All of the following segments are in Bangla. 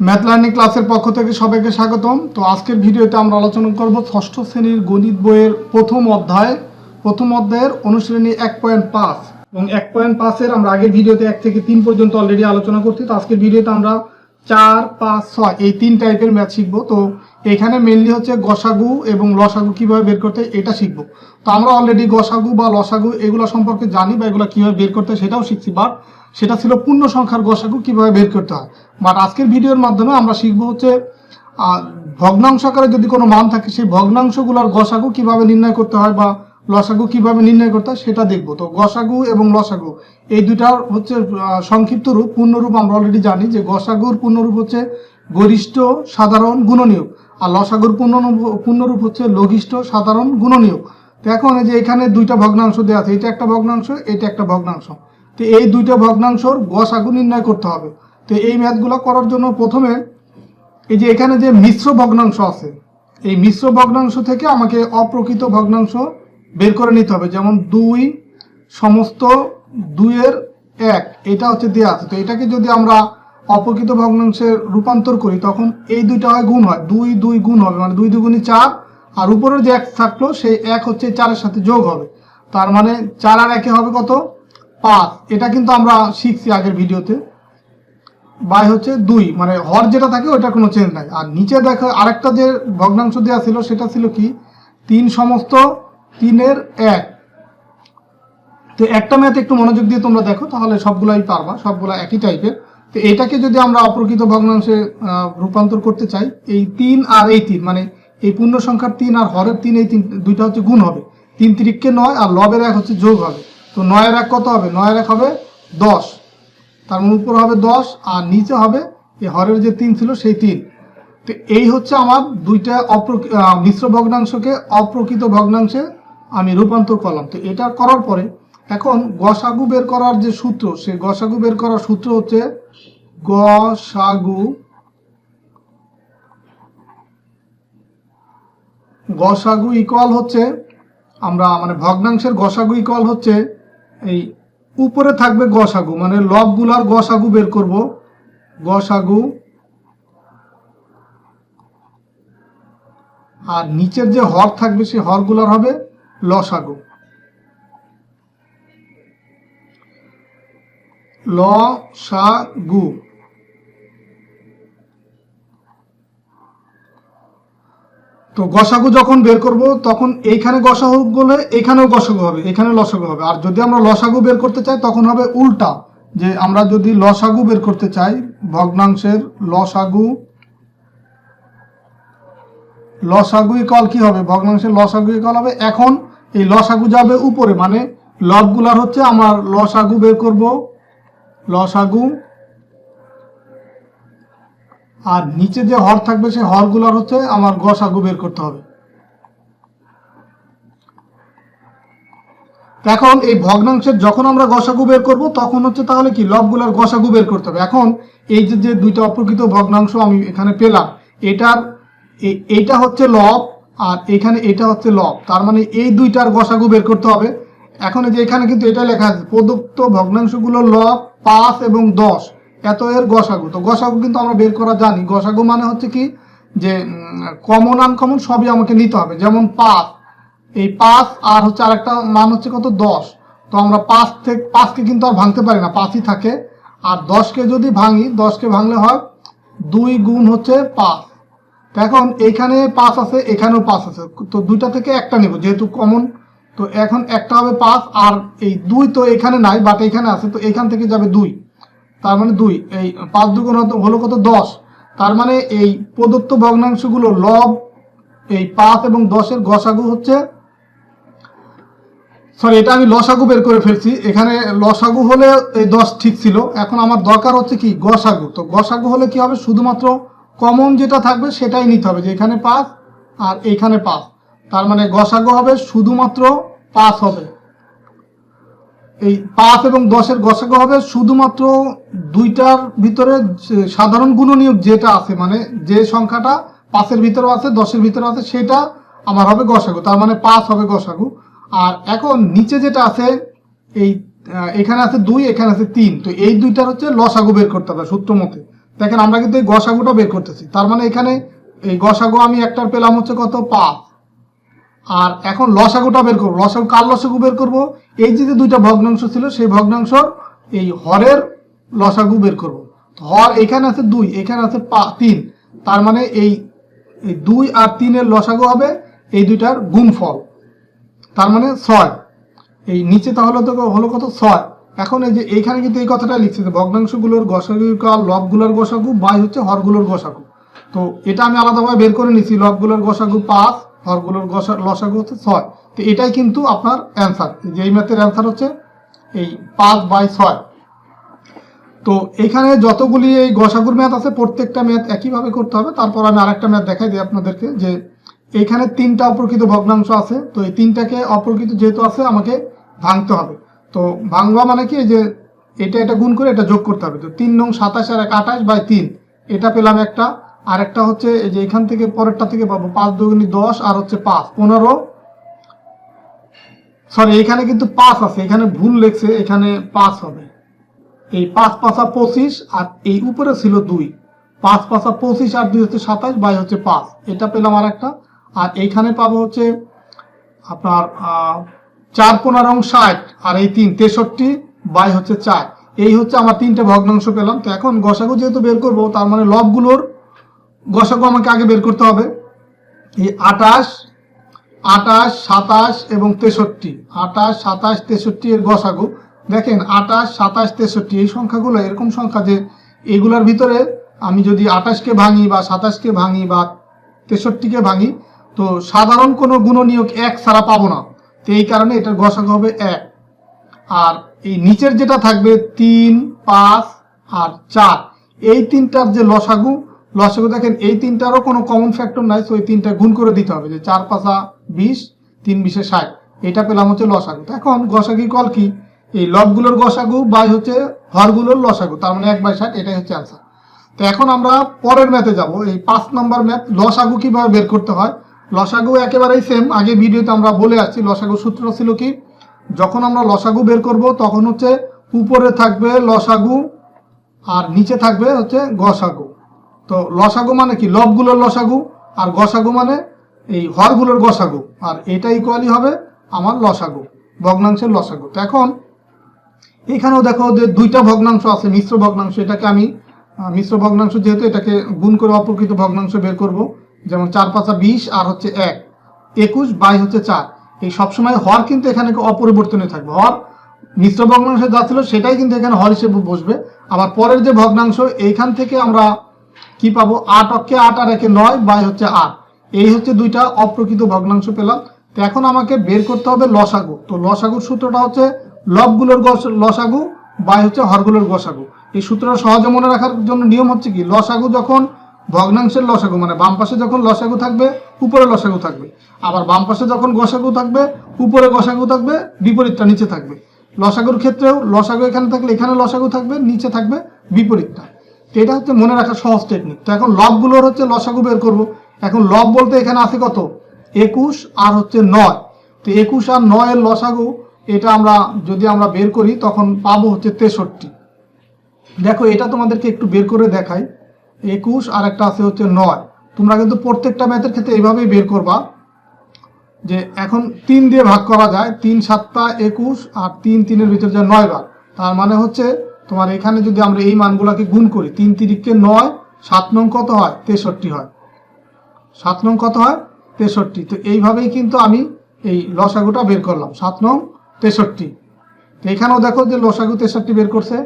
ম্যাথ লার্নিং ক্লাসের পক্ষ থেকে সবাইকে স্বাগতম। তো আজকের ভিডিওতে আমরা আলোচনা করব ষষ্ঠ শ্রেণীর গণিত বইয়ের প্রথম অধ্যায়ের অনুশীলনী 1.5 এবং 1.5-এর আমরা আগের ভিডিওতে 1 থেকে 3 পর্যন্ত অলরেডি আলোচনা করছি। তো আজকের ভিডিওতে আমরা 4, 5, 6 এই 3 টাইপের ম্যাথ শিখবো। তো এখানে মেইনলি হচ্ছে গসাগু এবং লসাগু কিভাবে বের করতে এটা শিখবো। তো আমরা অলরেডি গসাগু বা লসাগু এগুলো সম্পর্কে জানি বা এগুলো কিভাবে বের করতে সেটাও শিখছি, বাট সেটা ছিল পূর্ণ সংখ্যার গসাগু কিভাবে বের করতে হয়। বাট আজকের ভিডিওর মাধ্যমে আমরা শিখবো হচ্ছে ভগ্নাংশ আকারে যদি কোনো মান থাকে সেই ভগ্নাংশগুলোর গসাগু কিভাবে নির্ণয় করতে হয় বা লসাগু কিভাবে নির্ণয় করতে হয় সেটা দেখবো। তো গসাগু এবং লসাগু এই দুটার হচ্ছে সংক্ষিপ্ত রূপ। পূর্ণরূপ আমরা অলরেডি জানি যে গসাগুর পূর্ণরূপ হচ্ছে গরিষ্ঠ সাধারণ গুণনীয়ক, আর লসাগুর পূর্ণরূপ হচ্ছে লঘিষ্ঠ সাধারণ গুণনীয়ক। তো এখন এই যে এখানে দুইটা ভগ্নাংশ দেওয়া আছে, এটা একটা ভগ্নাংশ, এটা একটা ভগ্নাংশ। তো এই দুইটা ভগ্নাংশর গসাগু নির্ণয় করতে হবে। তো এই ম্যাথগুলো করার জন্য প্রথমে এই যে এখানে যে মিশ্র ভগ্নাংশ আছে, এই মিশ্র ভগ্নাংশ থেকে আমাকে অপ্রকৃত ভগ্নাংশ বের করে নিতে হবে। যেমন 2 সমস্ত 2-এর 1 এটা হচ্ছে দেওয়া আছে। তো এটাকে যদি আমরা অপ্রকৃত ভগ্নাংশে রূপান্তর করি তখন এই দুইটা হয় গুণ হয়, 2 2 গুণ হবে, মানে 2 2 গুণে 4, আর উপরের যে 1 থাকলো সেই 1 হচ্ছে 4-এর সাথে যোগ হবে। তার মানে 4 আর 1 হবে কত? 5। এটা কিন্তু আমরা শিখছি আগের ভিডিওতে। বাই হচ্ছে 2, মানে হর যেটা থাকে ওইটার কোনো চেঞ্জ নাই। আর নিচে দেখো আরেকটা যে ভগ্নাংশ দেওয়া ছিল সেটা ছিল কি 3 সমস্ত 3-এর 1। তো একটা ম্যাথ একটু মনোযোগ দিয়ে তোমরা দেখো তাহলে সবগুলাই পারবা, সবগুলা একই টাইপের। তো এটাকে যদি আমরা অপ্রকৃত ভগ্নাংশে রূপান্তর করতে চাই, এই 3 আর এই 3 মানে এই পূর্ণ সংখ্যার 3 আর হরের 3 এই 3 দুইটা হচ্ছে গুণ হবে, 3 3 9 আর লবের 1 হচ্ছে যোগ হবে। তো 9-এর 1 কত হবে? 9-এর 1 হবে 10, তার মানে উপর হবে 10 আর নিচে হবে এই হরের যে 3 ছিল সেই 3। তো এই হচ্ছে আমার দুইটা মিশ্র ভগ্নাংশকে অপ্রকৃত ভগ্নাংশে আমি রূপান্তর করলাম। তো এটা করার পরে এখন গসাগু বের করার যে সূত্র, সেই গসাগু বের করার সূত্র হচ্ছে গসাগু ইকুয়াল হচ্ছে আমরা মানে ভগ্নাংশের গসাগু ইকুয়াল হচ্ছে এই উপরে থাকবে গসাগু, মানে লবগুলার গসাগু বের করব, গসাগু, আর নিচের যে হর থাকবে সেই হরগুলার হবে লসাগু। লসাগু তো গসাগু যখন বের করব তখন এইখানে গসাগু বলে এখানেও গসাগু হবে, এখানে লসাগু হবে। আর যদি আমরা লসাগু বের করতে চাই তখন হবে উল্টা, যে আমরা যদি লসাগু বের করতে চাই ভগ্নাংশের লসাগু ইকুয়াল কি হবে? ভগ্নাংশের লসাগু ইকুয়াল হবে, এখন এই লসাগু যাবে উপরে, মানে লবগুলার হচ্ছে আমার লসাগু বের করব, লসাগু, আর নিচে যে হর থাকবে সেই হরগুলার হচ্ছে আমার গসাগু বের করতে হবে। এখন এই ভগ্নাংশের যখন আমরা গসাগু বের করব তখন হচ্ছে তাহলে কি লবগুলার গসাগু বের করতে হবে। এখন এই যে দুইটা অপ্রকৃত ভগ্নাংশ আমি এখানে পেলাম, এইটা হচ্ছে লব আর এখানে এটা হচ্ছে লব, তার মানে এই দুইটার গসাগু বের করতে হবে। এখন এই যে এখানে কিন্তু এটা লেখা আছে প্রদত্ত ভগ্নাংশগুলো লব 5 এবং 10 এত এর গসাগু। তো গসাগু কিন্তু আমরা বের করা জানি, গসাগু মানে হচ্ছে কি যে কমন আনকমন সবই আমাকে নিতে হবে। যেমন 5, এই 5 আর হচ্ছে আরেকটা মান হচ্ছে কত? 10। তো আমরা 5কে কিন্তু আর ভাঙতে পারি না, 5ই থাকে। আর 10কে যদি ভাঙি, 10কে ভাঙলে হয় 2 গুণ হচ্ছে 5। তো এখন এইখানে 5 আছে, এখানেও 5 আছে, তো দুইটা থেকে একটা নিব যেহেতু কমন। তো এখন একটা হবে 5, আর এই 2 তো এখানে নাই বাট এখানে আছে, তো এখান থেকে যাবে 2, তার মানে 2, এই 5 দুগুণ হলো কত? 10। তার মানে এই প্রদত্ত ভগ্নাংশগুলো লব এই 5 এবং 10-এর গসাগু হচ্ছে, সরি এটা আমি লসাগু বের করে ফেলছি, এখানে লসাগু হলে এই 10 ঠিক ছিল। এখন আমার দরকার হচ্ছে কি গসাগু। তো গসাগু হলে কি হবে? শুধুমাত্র কমন যেটা থাকবে সেটাই নিতে হবে, যে এখানে 5 আর এইখানে 5, তার মানে গসাগু হবে শুধুমাত্র 5 হবে। এই 5 এবং 10-এর গসাগু হবে শুধুমাত্র দুইটার ভিতরে সাধারণ গুণনীয়ক যেটা আছে, মানে যে সংখ্যাটা 5-এর ভিতরে আছে 10-এর ভিতরে আছে সেটা আমার হবে গসাগু, তার মানে 5 হবে গসাগু। আর এখন নিচে যেটা আছে এই এখানে আছে 2, এখানে আছে 3, তো এই দুইটার হচ্ছে লসাগু বের করতে হবে সূত্র মতে। দেখেন আমরা কিন্তু এই গসাগুটা বের করতেছি, তার মানে এখানে এই গসাগু আমি একটার পেলাম হচ্ছে কত 5। আর এখন লসাগুটা বের করবো। লসাগু কার লসাগু বের করব? এই যে দুইটা ভগ্নাংশ ছিল সেই ভগ্নাংশর এই হরের লসাগু বের করব। হর এখানে আছে 2, এখানে আছে 3, তার মানে এই 2 আর 3 এর লসাগু হবে এই দুইটার গুণফল, তার মানে 6। এই নিচে তাহলে তো হলো কত 6। এখন এই যে এইখানে কিন্তু এই কথাটা লিখছে যে ভগ্নাংশগুলোর গসাগু কাল লবগুলোর গসাগু বাই হচ্ছে হরগুলোর গসাগু। তো এটা আমি আলাদাভাবে বের করে নিছি, লবগুলোর গসাগু 5, হরগুলোর লসাগু হচ্ছে 6। তো এটাই কিন্তু আপনার অ্যান্সার, যে এই ম্যাথের অ্যান্সার হচ্ছে এই 5/6। তো এখানে যতগুলি এই গসাগুর ম্যাথ আছে প্রত্যেকটা ম্যাথ একইভাবে করতে হবে। তারপর আমি আরেকটা ম্যাথ দেখাই দিই আপনাদেরকে, যে এইখানে 3টা অপ্রকৃত ভগ্নাংশ আছে। তো এই 3টাকে অপ্রকৃত যেহেতু আছে আমাকে ভাঙতে হবে। তো ভাঙবা মানে কি, যে এটা গুণ করে এটা যোগ করতে হবে। তো 3 নং 27 আর 28/3 এটা পেলাম একটা। আর একটা হচ্ছে এই যে এখান থেকে পরেরটা থেকে পাবো 5 দুগুণী 10 আর হচ্ছে 5 15, সরি এখানে কিন্তু 5 আছে, এখানে ভুল লেখছে, এখানে 5 হবে। এই 5 5 25 আর এই উপরে ছিল 2, 5 5 25 আর 2 হচ্ছে 27 বাই হচ্ছে 5, এটা পেলাম আর একটা। আর এইখানে পাবো হচ্ছে আপনার 4 15 60 আর এই 3 63 বাই হচ্ছে 4, এই হচ্ছে আমার 3টে ভগ্নাংশ পেলাম। তো এখন গসাগু যেহেতু বের করব, তার মানে লবগুলোর গসাগু আমাকে আগে বের করতে হবে। এই 28 27 এবং 63, 28 27 63 এর গসাগু। দেখেন 28 27 63 এই সংখ্যাগুলো এরকম সংখ্যা যে এগুলোর ভিতরে আমি যদি 28কে ভাঙি বা 27কে ভাঙি বা 63কে ভাঙি, তো সাধারণ কোনো গুণনীয়ক 1 ছাড়া পাবো না। তো এই কারণে এটার গসাগু হবে 1। আর এই নিচের যেটা থাকবে 3 5 আর 4, এই 3টার যে লসাগু দেখেন এই 3টারও কোনো কমন ফ্যাক্টর নাই। তো এই 3টা গুণ করে দিতে হবে, যে 4 5 20 3 20 60, এটা পেলাম হচ্ছে লসাগু। এখন গসাগু কল কি, এই লবগুলোর গসাগু বাই হচ্ছে হরগুলোর লসাগু, তার মানে 1/60, এটাই হচ্ছে অ্যান্সার। তো এখন আমরা পরের ম্যাথে যাব, এই 5 নম্বর ম্যাথ। লসাগু কিভাবে বের করতে হয়? লসাগু একেবারেই সেম, আগে ভিডিওতে আমরা বলে আসছি। লসাগু সূত্র ছিল কি, যখন আমরা লসাগু বের করব তখন হচ্ছে উপরে থাকবে লসাগু আর নিচে থাকবে হচ্ছে গসাগু। তো লসাগু মানে কি, লবগুলোর লসাগু, আর গসাগু মানে এই হরগুলোর গসাগু, আর এটা ইকুয়ালি হবে আমার লসাগু, ভগ্নাংশের লসাগু। তো এখন এখানেও দেখো যে 2টা ভগ্নাংশ আছে, মিশ্র ভগ্নাংশ। এটাকে আমি মিশ্র ভগ্নাংশ যেহেতু, এটাকে গুণ করে অপ্রকৃত ভগ্নাংশ বের করব। যেমন 4 5 20 আর হচ্ছে 1 21 বাই হচ্ছে 4। এই সবসময় হর কিন্তু এখানে অপরিবর্তনীয় থাকবে, হর মিশ্র ভগ্নাংশে যা ছিল সেটাই কিন্তু এখানে হর হিসেবে বসবে। আবার পরের যে ভগ্নাংশ, এইখান থেকে আমরা কি পাবো, 8 অক্ষে 8 আর 1 9 বাই হচ্ছে 8, এই হচ্ছে 2টা অপ্রকৃত ভগ্নাংশ পেলাম। তো এখন আমাকে বের করতে হবে লসাগু। তো লসাগুর সূত্রটা হচ্ছে লবগুলোর লসাগু বাই হচ্ছে হরগুলোর গসাগু। এই সূত্রটা সহজে মনে রাখার জন্য নিয়ম হচ্ছে কি, লসাগু যখন ভগ্নাংশের লসাগু, মানে বাম পাশে যখন লসাগু থাকবে উপরে লসাগু থাকবে, আবার বাম পাশে যখন গসাগু থাকবে উপরে গসাগু থাকবে, বিপরীতটা নিচে থাকবে। লসাগুর ক্ষেত্রেও লসাগু এখানে থাকলে এখানে লসাগু থাকবে, নিচে থাকবে বিপরীতটা। তো এটা হচ্ছে মনে রাখার সহজ টেকনিক। তো এখন লবগুলোর হচ্ছে লসাগু বের করব। এখন লব বলতে এখানে আছে কত, 21 আর হচ্ছে 9। তো 21 আর 9 এর লসাগু, এটা আমরা যদি আমরা বের করি তখন পাবো হচ্ছে 63। দেখো এটা তোমাদেরকে একটু বের করে দেখাই, 21 আর একটা আছে হচ্ছে 9। তোমরা কিন্তু প্রত্যেকটা ম্যাথের ক্ষেত্রে এইভাবেই বের করবা, যে এখন 3 দিয়ে ভাগ করা যায়, 3 7 21 আর 3 3 এর ভিতরে যায় 9 বার। তার মানে হচ্ছে তোমার এখানে যদি আমরা এই মানগুলোকে গুণ করি, 3 3 9, 7 নং কত হয় 63 হয়, 7 নং কত হয় 63। তো এইভাবেই কিন্তু আমি এই লসাগুটা বের করলাম, 7 নং 63। তো এখানেও দেখো যে লসাগু 63 বের করছে।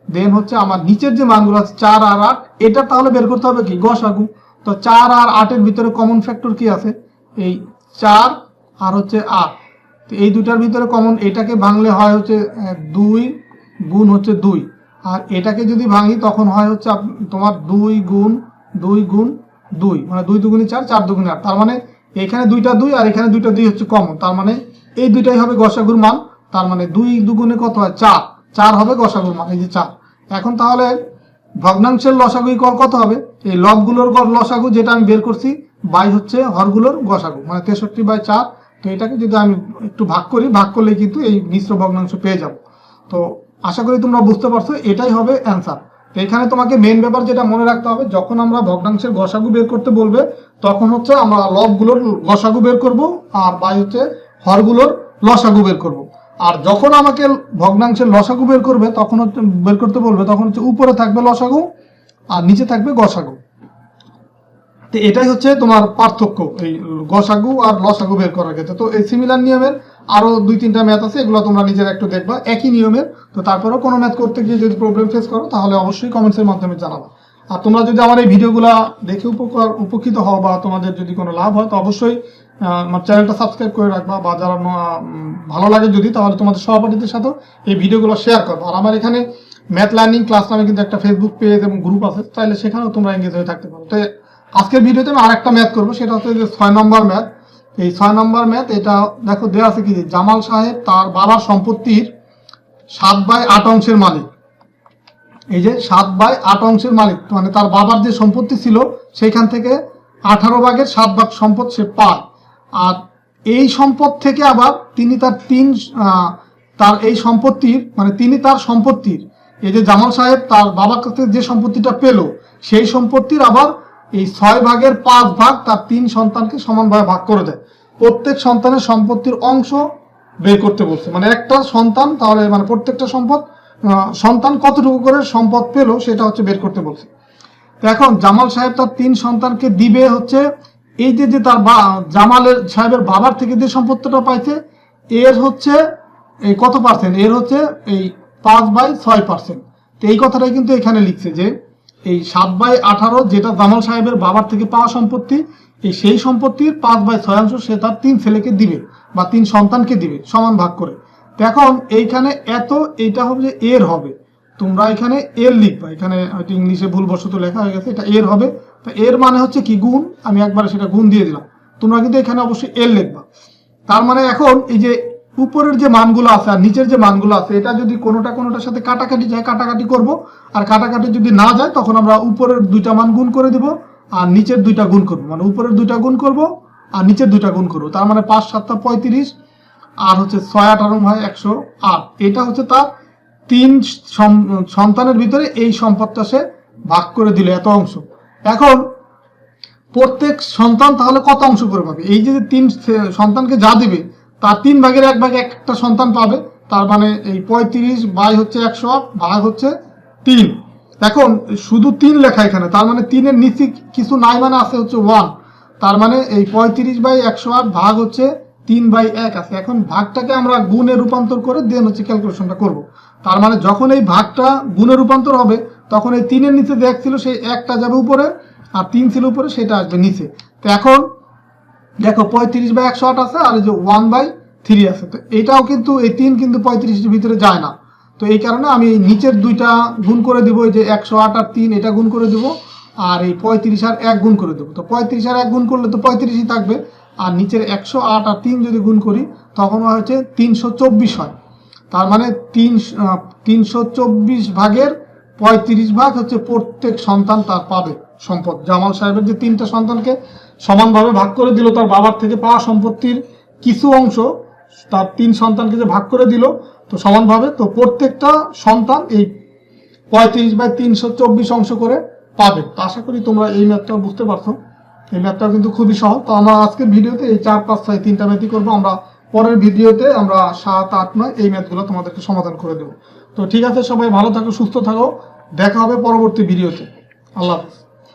দেন হচ্ছে আমার নিচের যে মানগুলো আছে 4 আর 8, এটা তাহলে বের করতে হবে কি, গসাগু। তো 4 আর 8 এর ভিতরে কমন ফ্যাক্টর কি আছে, এই 4 আর হচ্ছে 8। তো এই দুটার ভিতরে কমন, এটাকে ভাঙলে হয় হচ্ছে 2 গুণ হচ্ছে 2, আর এটাকে যদি ভাঙি তখন হয় হচ্ছে তোমার 2 গুণ 2, মানে 2 দুগুণী 4 4 দুগুণী 8। তার মানে এখানে 2টা 2 আর এখানে 2টা 2 হচ্ছে কমন, তার মানে এই দুইটাই হবে গসাগুর মান। তার মানে 2 দুগুণে কত হয় 4, 4 হবে গসাগুর মান, এই যে 4। এখন তাহলে ভগ্নাংশের লসাগু কত হবে, এই লবগুলোর লসাগু যেটা আমি বের করছি বাই হচ্ছে হরগুলোর গসাগু, মানে 63/4। তো এটাকে যদি আমি একটু ভাগ করি, ভাগ করলে কিন্তু এই মিশ্র ভগ্নাংশ পেয়ে যাব। তো আশা করি তোমরা বুঝতে পারছো, এটাই হবে অ্যান্সার। তো এখানে তোমাকে মেন ব্যাপার যেটা মনে রাখতে হবে, যখন আমরা ভগ্নাংশের গসাগু বের করতে বলবে তখন হচ্ছে আমরা লবগুলোর গসাগু বের করব, আর বাই হচ্ছে হরগুলোর লসাগু বের করব। আর যখন আমাকে ভগ্নাংশের লসাগু বের করবে তখন হচ্ছে বের করতে বলবে তখন হচ্ছে উপরে থাকবে লসাগু আর নিচে থাকবে গসাগু। তো এটাই হচ্ছে তোমার পার্থক্য এই গসাগু আর লসাগু বের করার ক্ষেত্রে। তো এই সিমিলার নিয়মের আরো 2-3টা ম্যাথ আছে, এগুলো তোমরা নিজেরা একটু দেখবা একই নিয়মের। তো তারপরেও কোনো ম্যাথ করতে গিয়ে যদি প্রবলেম ফেস করো তাহলে অবশ্যই কমেন্টসের মাধ্যমে জানাবা। আর তোমরা যদি আমার এই ভিডিওগুলো দেখে উপকৃত হও বা তোমাদের যদি কোনো লাভ হয় তো অবশ্যই আমার চ্যানেলটা সাবস্ক্রাইব করে রাখবা, বা যারা ভালো লাগে যদি তাহলে তোমাদের সহপাঠীদের সাথে এই ভিডিওগুলো শেয়ার করবো। আর আমার এখানে ম্যাথ লার্নিং ক্লাস নামে কিন্তু একটা ফেসবুক পেজ এবং গ্রুপ আছে, তাহলে সেখানেও তোমরা এঙ্গেজ হয়ে থাকতে পারো। তো আজকের ভিডিওতে আমি আরেকটা ম্যাথ করবো, সেটা হচ্ছে যে 6 নম্বর ম্যাথ। এই 6 নম্বর ম্যাথ, এটা দেখো দেওয়া আছে কি, জামাল সাহেব তার বাবার সম্পত্তির 7/8 অংশের মালিক। এই যে 7/8 অংশের মালিক, মানে তার বাবার যে সম্পত্তি ছিল সেইখান থেকে 18 ভাগের 7 ভাগ সম্পদ সে পায়। আর এই সম্পদ থেকে আবার তিনি তার এই সম্পত্তির মানে তিনি তার সম্পত্তির, এই যে জামাল সাহেব তার বাবার কাছে যে সম্পত্তিটা পেল সেই সম্পত্তির আবার এই 6 ভাগের 5 ভাগ তার 3 সন্তানকে সমানভাবে ভাগ করে দেয়। প্রত্যেক সন্তানের সম্পত্তির অংশ বের করতে বলছে, মানে একটা সন্তান তাহলে মানে প্রত্যেকটা সন্তান কতটুকু করে সম্পদ পেল সেটা হচ্ছে বের করতে বলছে। এখন জামাল সাহেব তার 3 সন্তানকে দিবে হচ্ছে এই যে তার জামালের সাহেবের বাবার থেকে যে সম্পত্তিটা পাইছে এর হচ্ছে এই কত পার্সেন্ট, এর হচ্ছে এই 5/6%। তো এই কথাটাই কিন্তু এখানে লিখছে যে এই 7/18 যেটা জামাল সাহেবের বাবার থেকে পাওয়া সম্পত্তি, এই সেই সম্পত্তির 5/6 অংশ সে তার 3 ছেলেকে দিবে বা 3 সন্তানকে দিবে সমান ভাগ করে। এখন এইখানে এইটা হবে যে এর হবে, তোমরা এখানে এর লিখবা, এখানে হয়তো ইংলিশে ভুলবশত লেখা হয়ে গেছে, এটা এর হবে। তো এর মানে হচ্ছে কি গুণ, আমি একবারে সেটা গুণ দিয়ে দিলাম, তোমরা কিন্তু এখানে অবশ্যই এর লিখবা। তার মানে এখন এই যে উপরের যে মানগুলো আছে আর নিচের যে মানগুলো আছে এটা যদি কোনোটার সাথে কাটাকাটি যায় কাটাকাটি করব, আর কাটাকাটি যদি না যায় তখন আমরা উপরের 2টা মান গুণ করে দিব আর নিচের 2টা গুণ করব, মানে উপরের 2টা গুণ করব আর নিচের 2টা গুণ করব। তার মানে 5 7 35 আর হচ্ছে 6 18 হয় 108। এটা হচ্ছে তার 3 সন্তানের ভিতরে এই সম্পদটা সে ভাগ করে দিল এত অংশ। এখন প্রত্যেক সন্তান তাহলে কত অংশ করে পাবে, এই যে 3 সন্তানকে যা দিবে তার 3 ভাগের 1 ভাগ একটা সন্তান পাবে। তার মানে এই 35 বাই হচ্ছে 108 ভাগ হচ্ছে 3। এখন শুধু 3 লেখা এখানে, তার মানে 3-এর নিচে কিছু নাই, মানে আছে হচ্ছে 1। তার মানে এই 35/108 ভাগ হচ্ছে 3/1 আছে। এখন ভাগটাকে আমরা গুণে রূপান্তর করে দেন হচ্ছে ক্যালকুলেশনটা করব। তার মানে যখন এই ভাগটা গুণে রূপান্তর হবে তখন এই 3-এর নিচে যে 1 ছিল সেই 1টা যাবে উপরে আর 3 ছিল উপরে সেটা আসবে নিচে। তো এখন দেখো 35/108 আছে আর এই যে 1/3 আছে। তো এটাও কিন্তু এই 3 কিন্তু 35-এর ভিতরে যায় না, তো এই কারণে আমি এই নিচের 2টা গুণ করে দিব, এই যে 108 আর 3 এটা গুণ করে দেব, আর এই 35 আর 1 গুণ করে দেবো। তো 35 আর 1 গুণ করলে তো 35ই থাকবে, আর নিচের 108 আর 3 যদি গুণ করি তখন হচ্ছে 324 হয়। তার মানে 324 ভাগের 35 ভাগ হচ্ছে প্রত্যেক সন্তান তার পাবে সম্পদ। জামাল সাহেবের যে 3টা সন্তানকে সমানভাবে ভাগ করে দিল তার বাবার থেকে পাওয়া সম্পত্তির কিছু অংশ তার 3 সন্তানকে যে ভাগ করে দিল তো সমানভাবে, তো প্রত্যেকটা সন্তান এই 35/324 অংশ করে পাবে। তো আশা করি তোমরা এই ম্যাথটাও বুঝতে পারছো। এই ম্যাথটাও কিন্তু খুবই সহজ। তো আমরা আজকের ভিডিওতে এই 4 5 6 3টা ম্যাথই করবো। আমরা পরের ভিডিওতে আমরা 7 8 9 এই ম্যাথগুলো তোমাদেরকে সমাধান করে দেবো। তো ঠিক আছে, সবাই ভালো থাকো, সুস্থ থাকো, দেখা হবে পরবর্তী ভিডিওতে। আল্লাহ হাফেজ।